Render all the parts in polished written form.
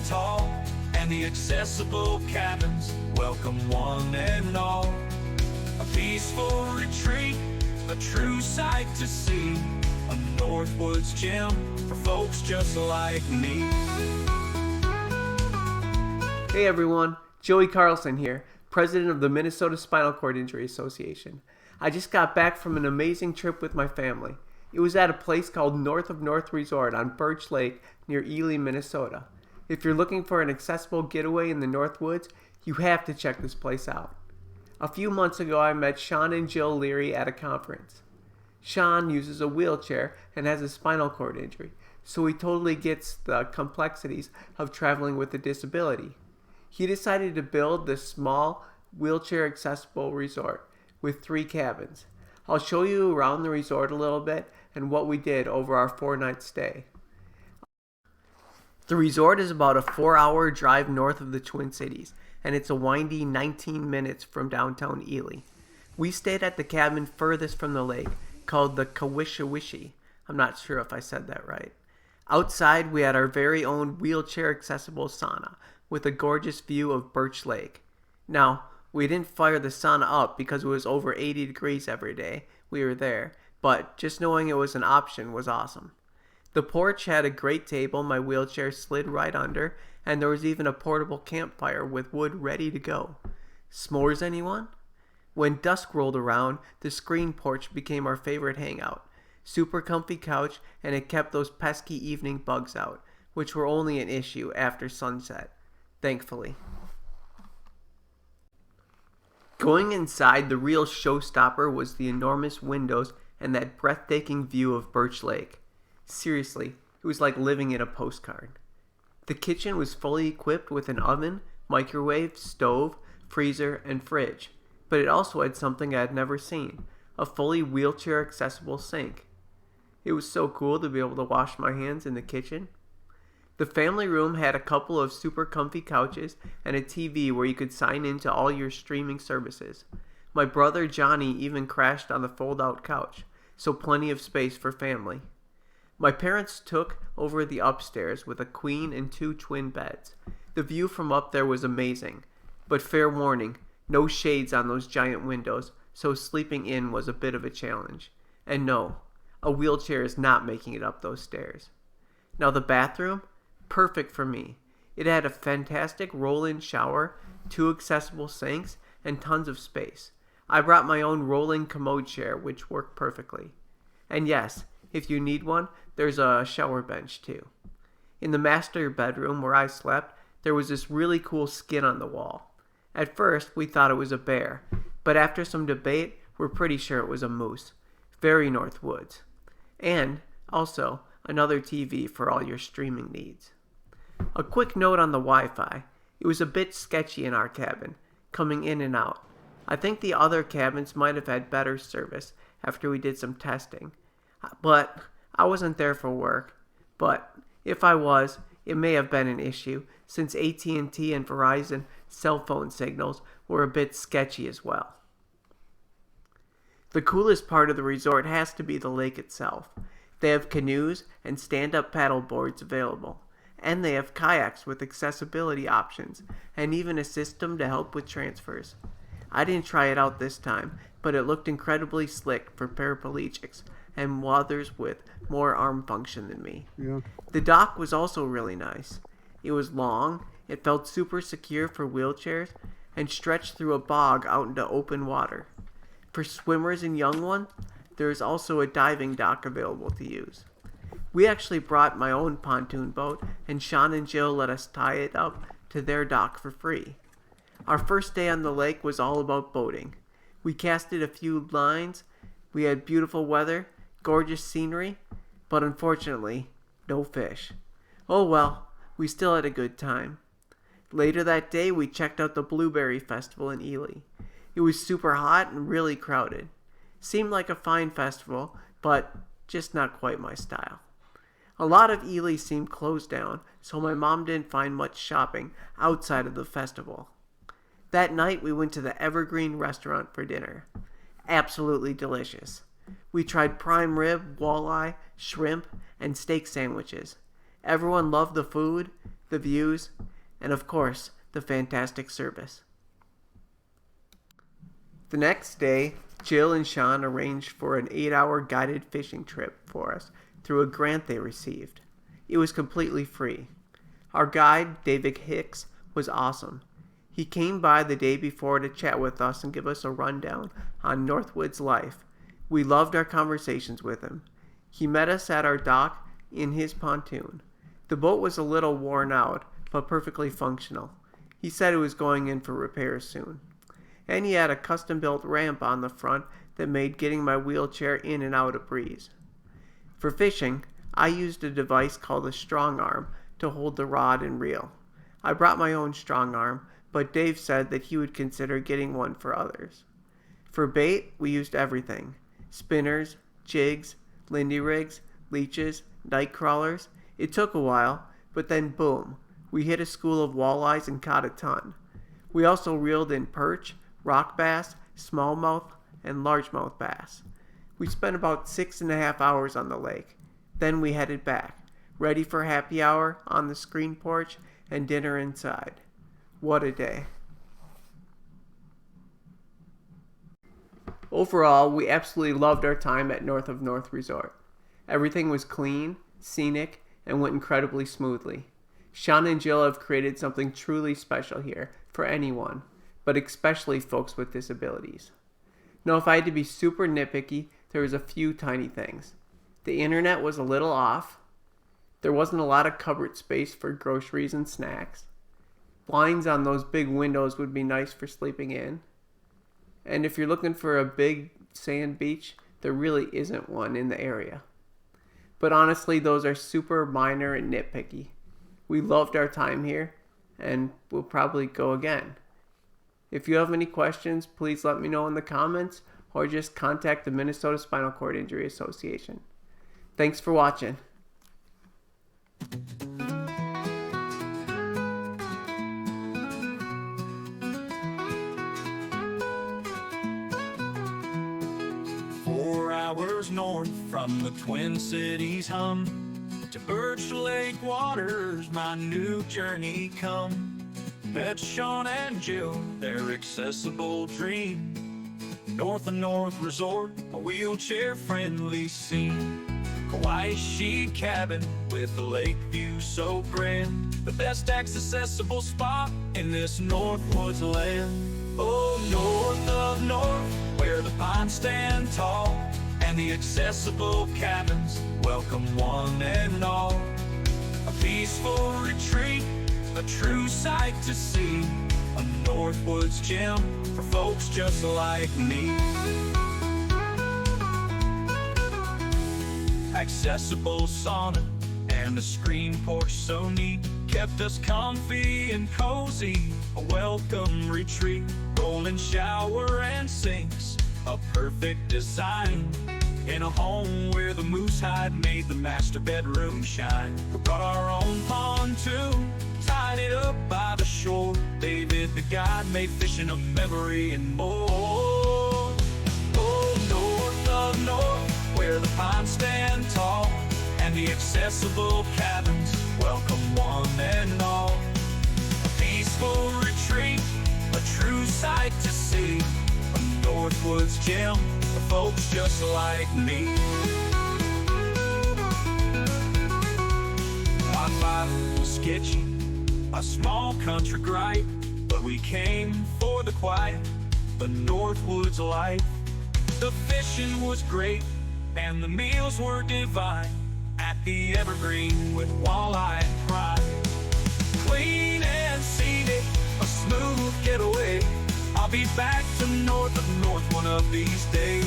tall, and the accessible cabins welcome one and all. A peaceful retreat, a true sight to see, a Northwoods gym for folks just like me. Hey everyone, Joey Carlson here, president of the Minnesota Spinal Cord Injury Association. I just got back from an amazing trip with my family. It was at a place called North of North Resort on Birch Lake near Ely, Minnesota. If you're looking for an accessible getaway in the Northwoods, you have to check this place out. A few months ago, I met Sean and Jill Leary at a conference. Sean uses a wheelchair and has a spinal cord injury, so he totally gets the complexities of traveling with a disability. He decided to build this small, wheelchair-accessible resort with 3 cabins. I'll show you around the resort a little bit and what we did over our 4-night stay. The resort is about a 4-hour drive north of the Twin Cities, and it's a windy 19 minutes from downtown Ely. We stayed at the cabin furthest from the lake, called the Kawishawishi. I'm not sure if I said that right. Outside, we had our very own wheelchair-accessible sauna, with a gorgeous view of Birch Lake. Now, we didn't fire the sauna up because it was over 80 degrees every day we were there, but just knowing it was an option was awesome. The porch had a great table my wheelchair slid right under, and there was even a portable campfire with wood ready to go. S'mores, anyone? When dusk rolled around, the screen porch became our favorite hangout. Super comfy couch, and it kept those pesky evening bugs out, which were only an issue after sunset, thankfully. Going inside, the real showstopper was the enormous windows and that breathtaking view of Birch Lake. Seriously, it was like living in a postcard. The kitchen was fully equipped with an oven, microwave, stove, freezer, and fridge, but it also had something I had never seen, a fully wheelchair-accessible sink. It was so cool to be able to wash my hands in the kitchen. The family room had a couple of super comfy couches and a TV where you could sign into all your streaming services. My brother Johnny even crashed on the fold-out couch, so plenty of space for family. My parents took over the upstairs with a queen and 2 twin beds. The view from up there was amazing, but fair warning, no shades on those giant windows, so sleeping in was a bit of a challenge. And no, a wheelchair is not making it up those stairs. Now the bathroom? Perfect for me. It had a fantastic roll-in shower, 2 accessible sinks, and tons of space. I brought my own rolling commode chair, which worked perfectly. And yes, if you need one, there's a shower bench too. In the master bedroom where I slept, there was this really cool skin on the wall. At first, we thought it was a bear, but after some debate, we're pretty sure it was a moose. Very Northwoods. And, also, another TV for all your streaming needs. A quick note on the Wi-Fi. It was a bit sketchy in our cabin, coming in and out. I think the other cabins might have had better service after we did some testing. But I wasn't there for work. But if I was, it may have been an issue, since AT&T and Verizon cell phone signals were a bit sketchy as well. The coolest part of the resort has to be the lake itself. They have canoes and stand-up paddle boards available. And they have kayaks with accessibility options, and even a system to help with transfers. I didn't try it out this time, but it looked incredibly slick for paraplegics and others with more arm function than me. Yeah. The dock was also really nice. It was long, it felt super secure for wheelchairs, and stretched through a bog out into open water. For swimmers and young ones, there is also a diving dock available to use. We actually brought my own pontoon boat, and Sean and Jill let us tie it up to their dock for free. Our first day on the lake was all about boating. We casted a few lines, we had beautiful weather, gorgeous scenery, but unfortunately, no fish. Oh well, we still had a good time. Later that day, we checked out the Blueberry Festival in Ely. It was super hot and really crowded. Seemed like a fine festival, but just not quite my style. A lot of Ely seemed closed down, so my mom didn't find much shopping outside of the festival. That night, we went to the Evergreen Restaurant for dinner. Absolutely delicious. We tried prime rib, walleye, shrimp, and steak sandwiches. Everyone loved the food, the views, and of course, the fantastic service. The next day, Jill and Sean arranged for an 8-hour guided fishing trip for us through a grant they received. It was completely free. Our guide, David Hicks, was awesome. He came by the day before to chat with us and give us a rundown on Northwoods life. We loved our conversations with him. He met us at our dock in his pontoon. The boat was a little worn out, but perfectly functional. He said it was going in for repairs soon. And he had a custom-built ramp on the front that made getting my wheelchair in and out a breeze. For fishing, I used a device called a strong arm to hold the rod and reel. I brought my own strong arm, but Dave said that he would consider getting one for others. For bait, we used everything: spinners, jigs, lindy rigs, leeches, night crawlers. It took a while, but then boom, we hit a school of walleyes and caught a ton. We also reeled in perch, rock bass, smallmouth, and largemouth bass. We spent about 6.5 hours on the lake. Then we headed back, ready for happy hour on the screen porch and dinner inside. What a day. Overall, we absolutely loved our time at North of North Resort. Everything was clean, scenic, and went incredibly smoothly. Sean and Jill have created something truly special here for anyone, but especially folks with disabilities. Now, if I had to be super nitpicky, there was a few tiny things. The internet was a little off. There wasn't a lot of cupboard space for groceries and snacks. Blinds on those big windows would be nice for sleeping in. And if you're looking for a big sand beach, there really isn't one in the area. But honestly, those are super minor and nitpicky. We loved our time here, and we'll probably go again. If you have any questions, please let me know in the comments, or just contact the Minnesota Spinal Cord Injury Association. Thanks for watching. Hours north from the Twin Cities hum to Birch Lake waters, my new journey come. Met Sean and Jill, their accessible dream. North of North Resort, a wheelchair-friendly scene. Hawaii sheet cabin with a lake view so grand. The best accessible spot in this Northwoods land. Oh, North of North, where the pines stand tall, and the accessible cabins welcome one and all. A peaceful retreat, a true sight to see. A Northwoods gem for folks just like me. Accessible sauna and the screen porch so neat, kept us comfy and cozy. A welcome retreat, rolling shower and sinks, a perfect design. In a home where the moose hide made the master bedroom shine. We brought our own pontoon, tied it up by the shore. David the guide made fishing a memory and more. Oh, North of North, where the pines stand tall, and the accessible cabins welcome one and all. A peaceful retreat, a true sight to see. A Northwoods gem for folks just like me. Our life was sketchy, a small country gripe, but we came for the quiet, the Northwoods life. The fishing was great, and the meals were divine at the Evergreen with walleye and pride. Clean and scenic, a smooth getaway. I'll be back to North of North one of these days.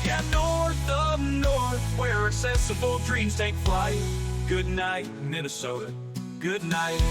Yeah, North of North, where accessible dreams take flight. Good night, Minnesota. Good night.